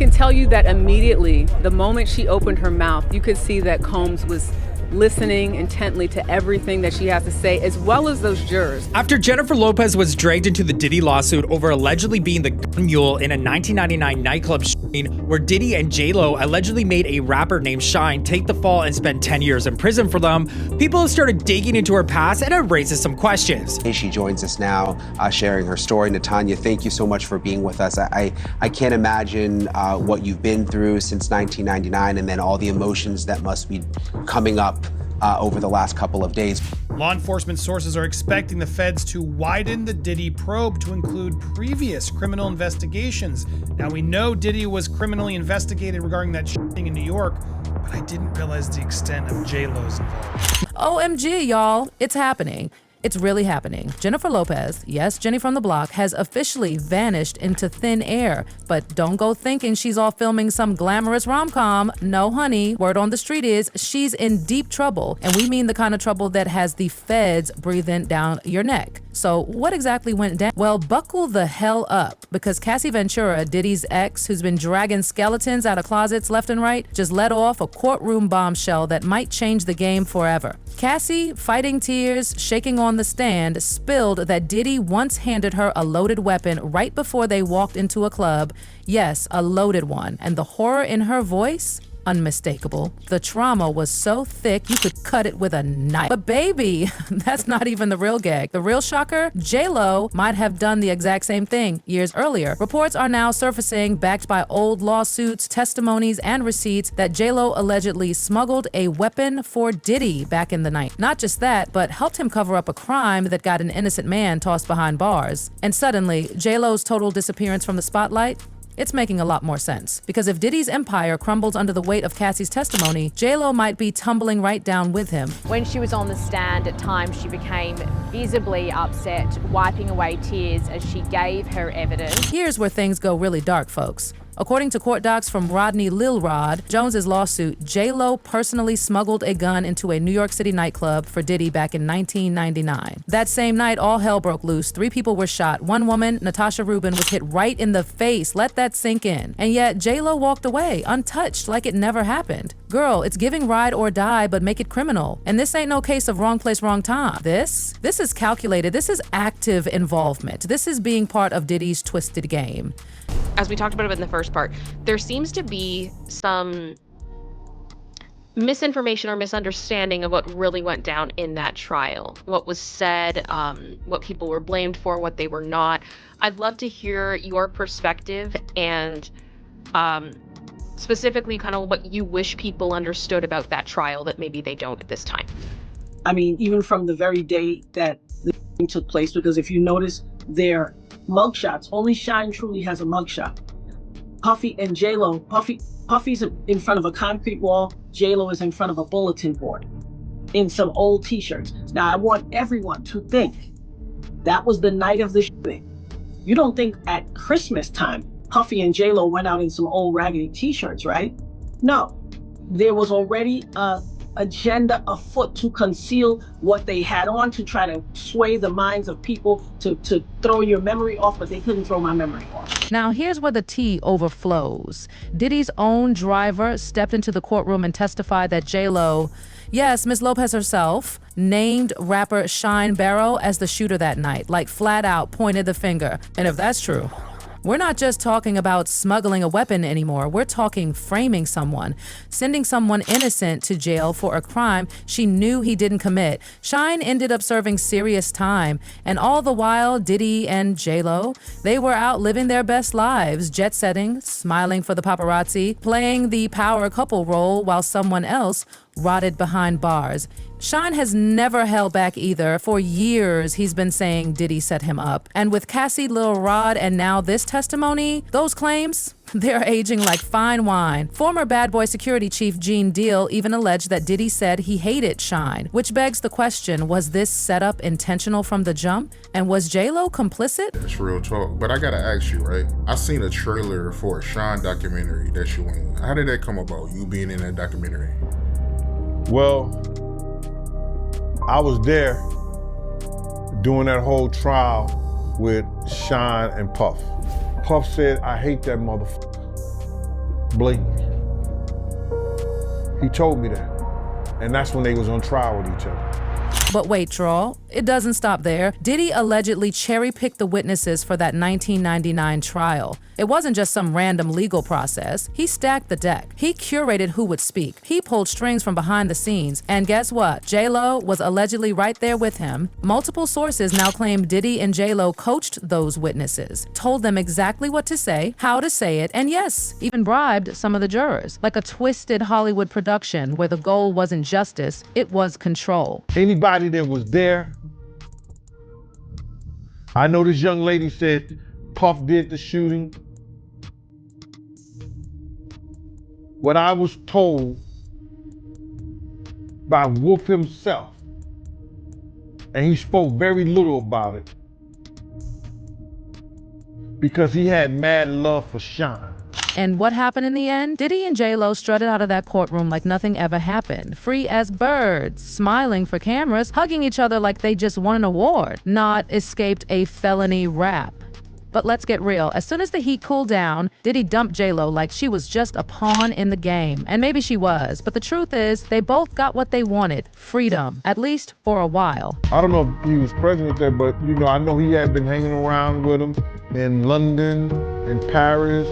can tell you that immediately, the moment she opened her mouth, you could see that Combs was listening intently to everything that she has to say, as well as those jurors. After Jennifer Lopez was dragged into the Diddy lawsuit over allegedly being the gun mule in a 1999 nightclub shooting where Diddy and J-Lo allegedly made a rapper named Shine take the fall and spend 10 years in prison for them, people have started digging into her past, and it raises some questions. She joins us now, sharing her story. Natanya, thank you so much for being with us. I can't imagine what you've been through since 1999, and then all the emotions that must be coming up over the last couple of days. Law enforcement sources are expecting the feds to widen the Diddy probe to include previous criminal investigations. Now, we know Diddy was criminally investigated regarding that shooting in New York, but I didn't realize the extent of J-Lo's involvement. OMG, y'all, it's happening. It's really happening. Jennifer Lopez, yes, Jenny from the block, has officially vanished into thin air. But don't go thinking she's all filming some glamorous rom-com. No, honey, word on the street is she's in deep trouble. And we mean the kind of trouble that has the feds breathing down your neck. So what exactly went down? Well, buckle the hell up, because Cassie Ventura, Diddy's ex, who's been dragging skeletons out of closets left and right, just let off a courtroom bombshell that might change the game forever. Cassie, fighting tears, shaking on the stand, spilled that Diddy once handed her a loaded weapon right before they walked into a club. Yes, a loaded one. And the horror in her voice? Unmistakable. The trauma was so thick you could cut it with a knife. But baby, that's not even the real gag. The real shocker? J-Lo might have done the exact same thing years earlier. Reports are now surfacing, backed by old lawsuits, testimonies, and receipts, that J-Lo allegedly smuggled a weapon for Diddy back in the night. Not just that, but helped him cover up a crime that got an innocent man tossed behind bars. And suddenly, J-Lo's total disappearance from the spotlight? It's making a lot more sense. Because if Diddy's empire crumbles under the weight of Cassie's testimony, J-Lo might be tumbling right down with him. When she was on the stand, at times she became visibly upset, wiping away tears as she gave her evidence. Here's where things go really dark, folks. According to court docs from Rodney Lil Rod, Jones's lawsuit, J-Lo personally smuggled a gun into a New York City nightclub for Diddy back in 1999. That same night, all hell broke loose. 3 people were shot. One woman, Natasha Rubin, was hit right in the face. Let that sink in. And yet, J-Lo walked away, untouched, like it never happened. Girl, it's giving ride or die, but make it criminal. And this ain't no case of wrong place, wrong time. This is calculated. This is active involvement. This is being part of Diddy's twisted game. As we talked about in the first part, there seems to be some misinformation or misunderstanding of what really went down in that trial, what was said, what people were blamed for, what they were not. I'd love to hear your perspective and specifically kind of what you wish people understood about that trial that maybe they don't at this time. I mean, even from the very day that the thing took place, because if you notice their mugshots, only Shine truly has a mugshot. Puffy and J-Lo, Puffy's in front of a concrete wall, J-Lo is in front of a bulletin board in some old t-shirts. Now, I want everyone to think that was the night of the shooting. You don't think at Christmas time, Puffy and J-Lo went out in some old raggedy t-shirts, right? No, there was already a agenda afoot to conceal what they had on, to try to sway the minds of people, to throw your memory off, but they couldn't throw my memory off. Now, here's where the tea overflows. Diddy's own driver stepped into the courtroom and testified that J-Lo, yes, Ms. Lopez herself, named rapper Shine Barrow as the shooter that night, like flat out pointed the finger. And if that's true, we're not just talking about smuggling a weapon anymore. We're talking framing someone, sending someone innocent to jail for a crime she knew he didn't commit. Shine ended up serving serious time, and all the while, Diddy and J-Lo, they were out living their best lives, jet-setting, smiling for the paparazzi, playing the power couple role while someone else rotted behind bars. Shine has never held back either. For years, he's been saying Diddy set him up. And with Cassie, Lil Rod, and now this testimony, those claims, they're aging like fine wine. Former Bad Boy security chief Gene Deal even alleged that Diddy said he hated Shine, which begs the question, was this setup intentional from the jump? And was J-Lo complicit? It's real talk, but I gotta ask you, right? I seen a trailer for a Shine documentary that you went in. How did that come about, you being in that documentary? Well, I was there doing that whole trial with Shine and Puff. Puff said, I hate that motherfucker. blatant. He told me that. And that's when they was on trial with each other. But wait, Troll, it doesn't stop there. Diddy allegedly cherry-picked the witnesses for that 1999 trial. It wasn't just some random legal process. He stacked the deck. He curated who would speak. He pulled strings from behind the scenes. And guess what? J-Lo was allegedly right there with him. Multiple sources now claim Diddy and J-Lo coached those witnesses, told them exactly what to say, how to say it, and yes, even bribed some of the jurors. Like a twisted Hollywood production where the goal wasn't justice, it was control. Anybody that was there, I know this young lady said Puff did the shooting. What I was told by Wolf himself, and he spoke very little about it, because he had mad love for Sean. And what happened in the end? Diddy and J-Lo strutted out of that courtroom like nothing ever happened, free as birds, smiling for cameras, hugging each other like they just won an award, not escaped a felony rap. But let's get real. As soon as the heat cooled down, Diddy dumped J-Lo like she was just a pawn in the game. And maybe she was, but the truth is, they both got what they wanted, freedom, at least for a while. I don't know if he was president there, but I know he had been hanging around with him in London, in Paris,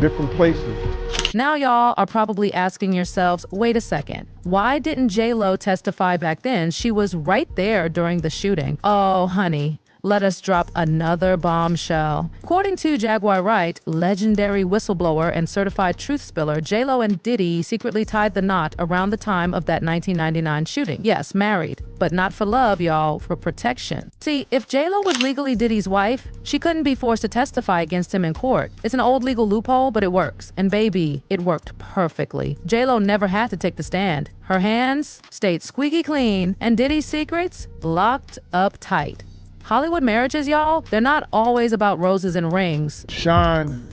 different places. Now y'all are probably asking yourselves, wait a second, why didn't J-Lo testify back then? She was right there during the shooting. Oh, honey. Let us drop another bombshell. According to Jaguar Wright, legendary whistleblower and certified truth spiller, J-Lo and Diddy secretly tied the knot around the time of that 1999 shooting. Yes, married, but not for love, y'all, for protection. See, if J-Lo was legally Diddy's wife, she couldn't be forced to testify against him in court. It's an old legal loophole, but it works. And baby, it worked perfectly. J-Lo never had to take the stand. Her hands stayed squeaky clean, and Diddy's secrets locked up tight. Hollywood marriages, y'all, they're not always about roses and rings. Sean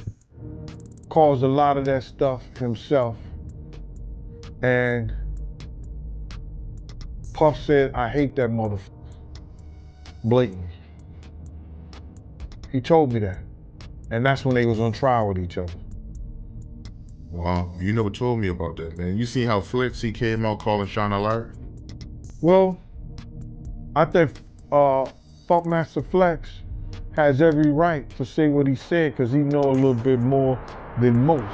caused a lot of that stuff himself. And Puff said, I hate that motherfucker. Blatant. He told me that. And that's when they was on trial with each other. Wow, you never told me about that, man. You see how Flexi came out calling Sean a liar? Well, I think Funkmaster Flex has every right to say what he said because he know a little bit more than most.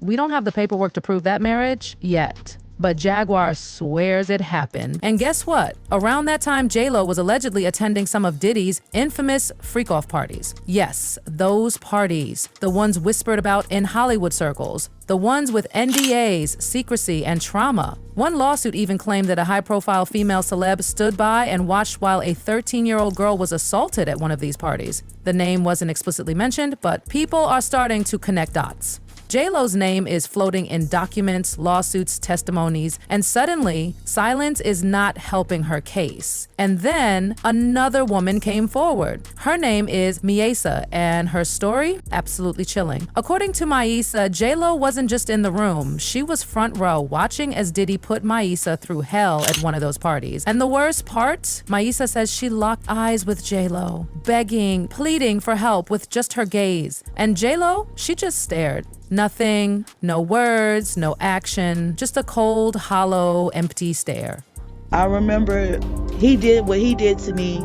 We don't have the paperwork to prove that marriage yet, but Jaguar swears it happened. And guess what? Around that time, J-Lo was allegedly attending some of Diddy's infamous freak-off parties. Yes, those parties, the ones whispered about in Hollywood circles, the ones with NDAs, secrecy, and trauma. One lawsuit even claimed that a high-profile female celeb stood by and watched while a 13-year-old girl was assaulted at one of these parties. The name wasn't explicitly mentioned, but people are starting to connect dots. J-Lo's name is floating in documents, lawsuits, testimonies, and suddenly, silence is not helping her case. And then, another woman came forward. Her name is Miesa, and her story? Absolutely chilling. According to Miesa, J-Lo wasn't just in the room. She was front row, watching as Diddy put Miesa through hell at one of those parties. And the worst part? Miesa says she locked eyes with J-Lo, begging, pleading for help with just her gaze. And J-Lo, she just stared. Nothing, no words, no action, just a cold, hollow, empty stare. I remember he did what he did to me,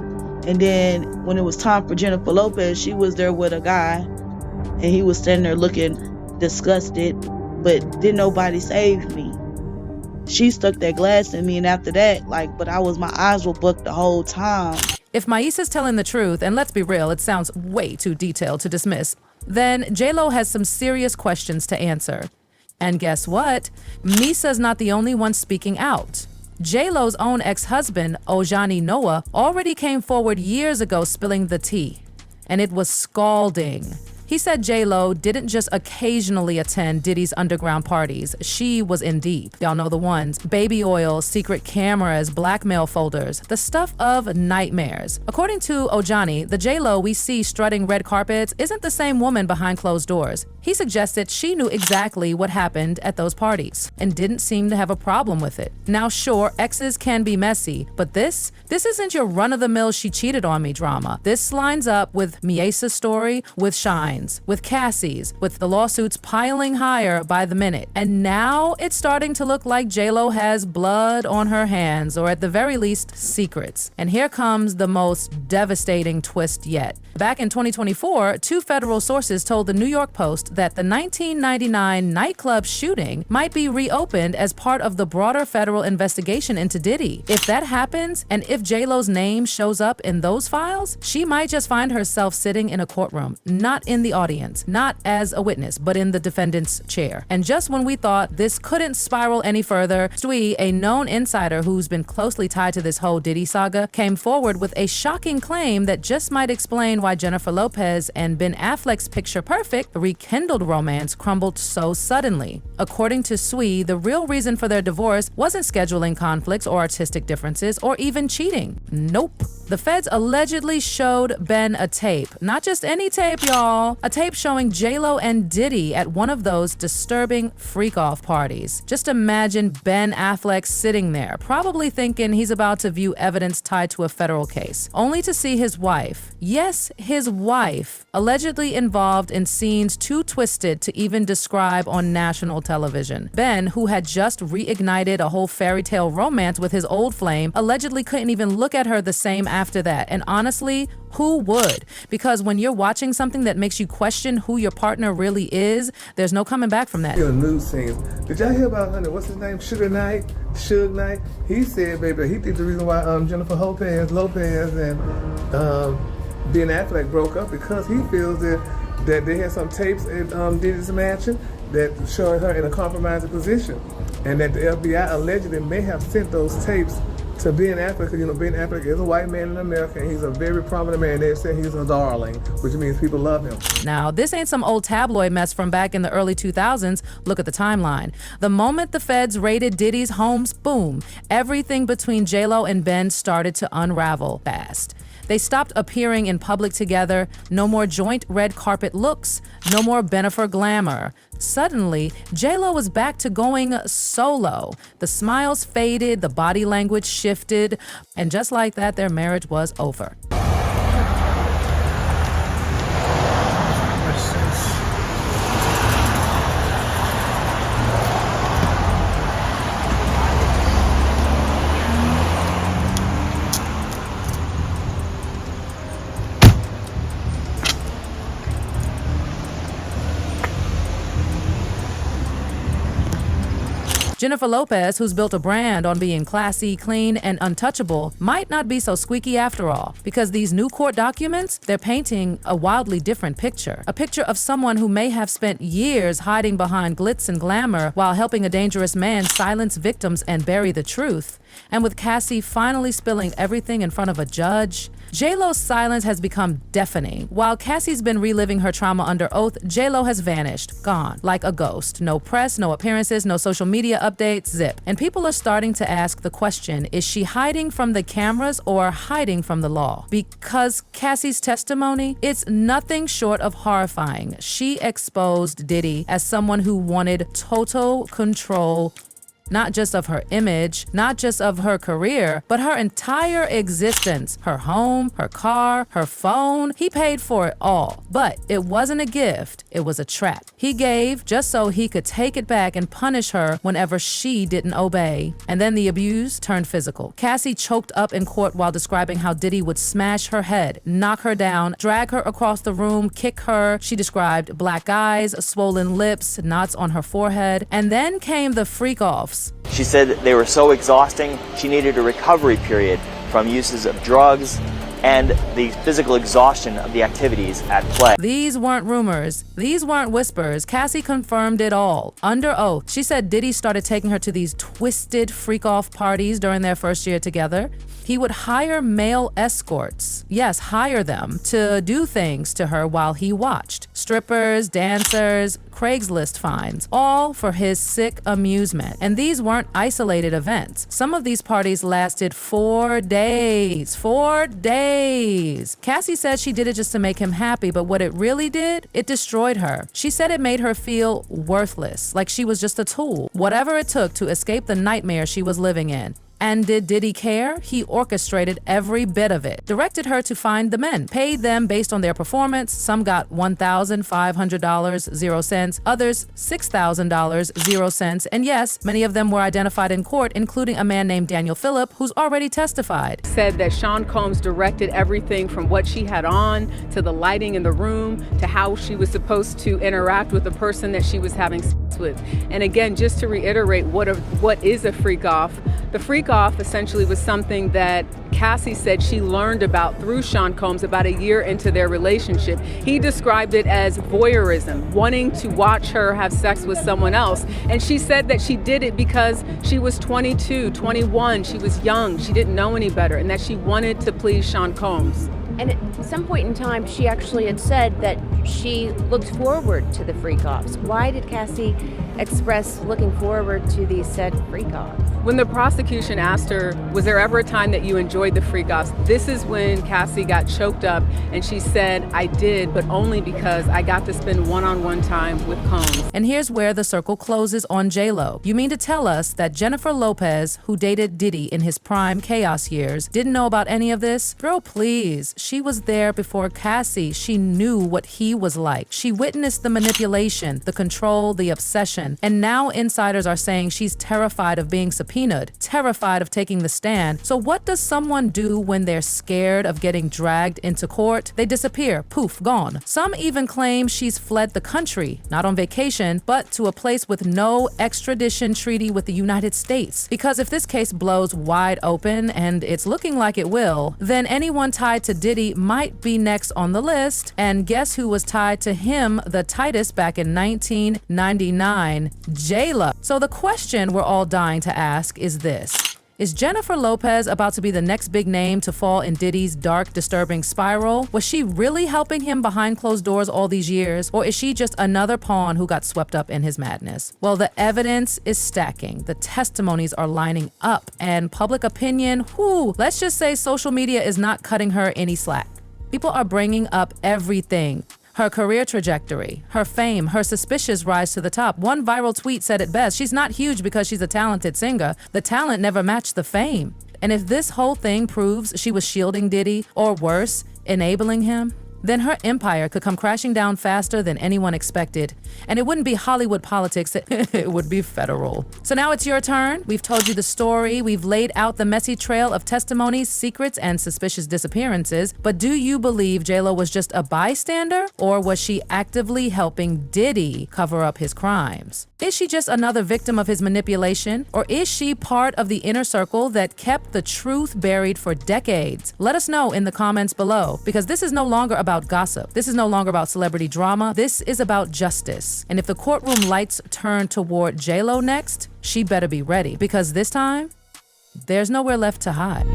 and then when it was time for Jennifer Lopez, she was there with a guy, and he was standing there looking disgusted, but didn't nobody save me. She stuck that glass in me, and after that, my eyes were booked the whole time. If Maisa's telling the truth, and let's be real, it sounds way too detailed to dismiss, then J-Lo has some serious questions to answer. And guess what? Misa's not the only one speaking out. J-Lo's own ex-husband, Ojani Noah, already came forward years ago spilling the tea. And it was scalding. He said J-Lo didn't just occasionally attend Diddy's underground parties. She was in deep. Y'all know the ones. Baby oil, secret cameras, blackmail folders, the stuff of nightmares. According to Ojani, the J-Lo we see strutting red carpets isn't the same woman behind closed doors. He suggested she knew exactly what happened at those parties and didn't seem to have a problem with it. Now sure, exes can be messy, but this isn't your run-of-the-mill she cheated on me drama. This lines up with Miesa's story with Shine. Shine's, with Cassie's, with the lawsuits piling higher by the minute. And now it's starting to look like J-Lo has blood on her hands, or at the very least, secrets. And here comes the most devastating twist yet. Back in 2024, two federal sources told the New York Post that the 1999 nightclub shooting might be reopened as part of the broader federal investigation into Diddy. If that happens, and if J-Lo's name shows up in those files, she might just find herself sitting in a courtroom, not in the audience, not as a witness, but in the defendant's chair. And just when we thought this couldn't spiral any further, Stewie, a known insider who's been closely tied to this whole Diddy saga, came forward with a shocking claim that just might explain why Jennifer Lopez and Ben Affleck's picture-perfect, rekindled romance crumbled so suddenly. According to Stewie, the real reason for their divorce wasn't scheduling conflicts or artistic differences or even cheating. Nope. The feds allegedly showed Ben a tape. Not just any tape, y'all. A tape showing J-Lo and Diddy at one of those disturbing freak-off parties. Just imagine Ben Affleck sitting there, probably thinking he's about to view evidence tied to a federal case, only to see his wife, yes, his wife, allegedly involved in scenes too twisted to even describe on national television. Ben, who had just reignited a whole fairy tale romance with his old flame, allegedly couldn't even look at her the same after that. And honestly, who would? Because when you're watching something that makes you question who your partner really is, there's no coming back from that. News scenes. Did y'all hear about what's his name? Suge Knight. He said, baby, he think the reason why Jennifer Lopez and Ben Affleck broke up because he feels that they had some tapes at Diddy's mansion that showed her in a compromising position, and that the FBI allegedly may have sent those tapes to Ben Affleck. Ben Affleck is a white man in America, and he's a very prominent man. They say he's a darling, which means people love him. Now, this ain't some old tabloid mess from back in the early 2000s. Look at the timeline. The moment the feds raided Diddy's homes, boom, everything between J-Lo and Ben started to unravel fast. They stopped appearing in public together, no more joint red carpet looks, no more Bennifer glamour. Suddenly, J-Lo was back to going solo. The smiles faded, the body language shifted, and just like that, their marriage was over. Jennifer Lopez, who's built a brand on being classy, clean, and untouchable, might not be so squeaky after all, because these new court documents, they're painting a wildly different picture. A picture of someone who may have spent years hiding behind glitz and glamour while helping a dangerous man silence victims and bury the truth. And with Cassie finally spilling everything in front of a judge, J-Lo's silence has become deafening. While Cassie's been reliving her trauma under oath, J-Lo has vanished, gone, like a ghost. No press, no appearances, no social media updates, zip. And people are starting to ask the question, is she hiding from the cameras or hiding from the law? Because Cassie's testimony, it's nothing short of horrifying. She exposed Diddy as someone who wanted total control, not just of her image, not just of her career, but her entire existence. Her home, her car, her phone. He paid for it all. But it wasn't a gift, it was a trap. He gave just so he could take it back and punish her whenever she didn't obey. And then the abuse turned physical. Cassie choked up in court while describing how Diddy would smash her head, knock her down, drag her across the room, kick her. She described black eyes, swollen lips, knots on her forehead. And then came the freak-offs. She said they were so exhausting, she needed a recovery period from uses of drugs and the physical exhaustion of the activities at play. These weren't rumors. These weren't whispers. Cassie confirmed it all. Under oath, she said Diddy started taking her to these twisted freak-off parties during their first year together. He would hire male escorts, yes, hire them to do things to her while he watched. Strippers, dancers, Craigslist finds, all for his sick amusement. And these weren't isolated events. Some of these parties lasted 4 days. 4 days. Cassie said she did it just to make him happy, but what it really did, it destroyed her. She said it made her feel worthless, like she was just a tool, whatever it took to escape the nightmare she was living in. And did Diddy care? He orchestrated every bit of it, directed her to find the men, paid them based on their performance. Some got $1,500, 0 cents, others $6,000, 0 cents, and yes, many of them were identified in court, including a man named Daniel Phillip, who's already testified. Said that Sean Combs directed everything from what she had on to the lighting in the room to how she was supposed to interact with the person that she was having sex with. And again, just to reiterate what is a freak off, the freak off essentially was something that Cassie said she learned about through Sean Combs about a year into their relationship. He described it as voyeurism, wanting to watch her have sex with someone else. And she said that she did it because she was 22, 21, she was young, she didn't know any better, and that she wanted to please Sean Combs. And at some point in time, she actually had said that she looked forward to the freak-offs. Why did Cassie express looking forward to these said freak-offs? When the prosecution asked her, was there ever a time that you enjoyed the freak-offs? This is when Cassie got choked up and she said, I did, but only because I got to spend one-on-one time with Combs. And here's where the circle closes on J-Lo. You mean to tell us that Jennifer Lopez, who dated Diddy in his prime chaos years, didn't know about any of this? Girl, please. She was there before Cassie. She knew what he was like. She witnessed the manipulation, the control, the obsession. And now insiders are saying she's terrified of being subpoenaed, terrified of taking the stand. So what does someone do when they're scared of getting dragged into court? They disappear, poof, gone. Some even claim she's fled the country, not on vacation, but to a place with no extradition treaty with the United States. Because if this case blows wide open, and it's looking like it will, then anyone tied to Diddy might be next on the list. And guess who was tied to him the tightest back in 1999? J-Lo. So the question we're all dying to ask is this. Is Jennifer Lopez about to be the next big name to fall in Diddy's dark, disturbing spiral? Was she really helping him behind closed doors all these years? Or is she just another pawn who got swept up in his madness? Well, the evidence is stacking. The testimonies are lining up. And public opinion, let's just say social media is not cutting her any slack. People are bringing up everything. Her career trajectory, her fame, her suspicious rise to the top. One viral tweet said it best. She's not huge because she's a talented singer. The talent never matched the fame. And if this whole thing proves she was shielding Diddy, or worse, enabling him, then her empire could come crashing down faster than anyone expected. And it wouldn't be Hollywood politics, it would be federal. So now it's your turn. We've told you the story. We've laid out the messy trail of testimonies, secrets, and suspicious disappearances. But do you believe J-Lo was just a bystander? Or was she actively helping Diddy cover up his crimes? Is she just another victim of his manipulation? Or is she part of the inner circle that kept the truth buried for decades? Let us know in the comments below, because this is no longer about gossip. This is no longer about celebrity drama. This is about justice. And if the courtroom lights turn toward J-Lo next, she better be ready, because this time, there's nowhere left to hide.